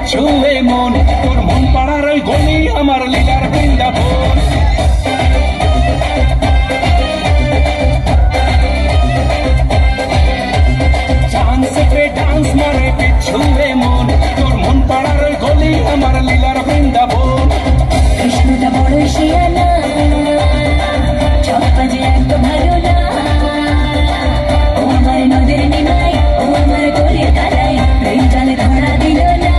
বিচ্ছু এ মন, তোর মন পাড়ার ওই গলি আমার লীলার বৃন্দাবন। ডান্সে ডান্স মারে বিচ্ছু এ মন, তোর মন পাড়ার ওই গলি আমার লীলার বৃন্দাবন। কৃষ্ণটা বড় শিয়ানা, চপ্পা যে একদম ভালো না। ও আমার নদের নিমাই, ও আমার গলির কালাই, প্রেম জালে ধরা দিল না।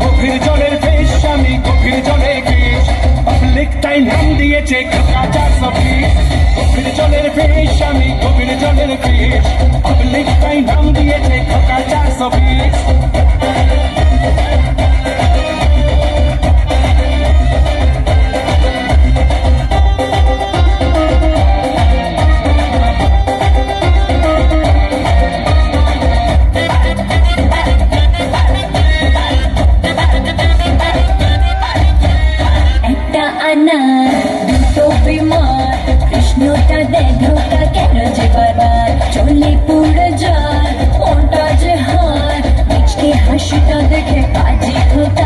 গভীর জলের ফেস, আমি গভীর জলের কেশ, পাবলিক তাই নাম দিয়েছে কাকা 420। গভীর জলের ফেস, আমি গভীর জলের কেশ, পাবলিক তাই নাম দিয়েছে কাকা 420। দুটো বিমার, কৃষ্ণটা দেখোটা কেন যে বারবার চলে পুড়ে যায়, ওটা যে হার, মিচকে হাসিটা দেখে কাজে খোটা।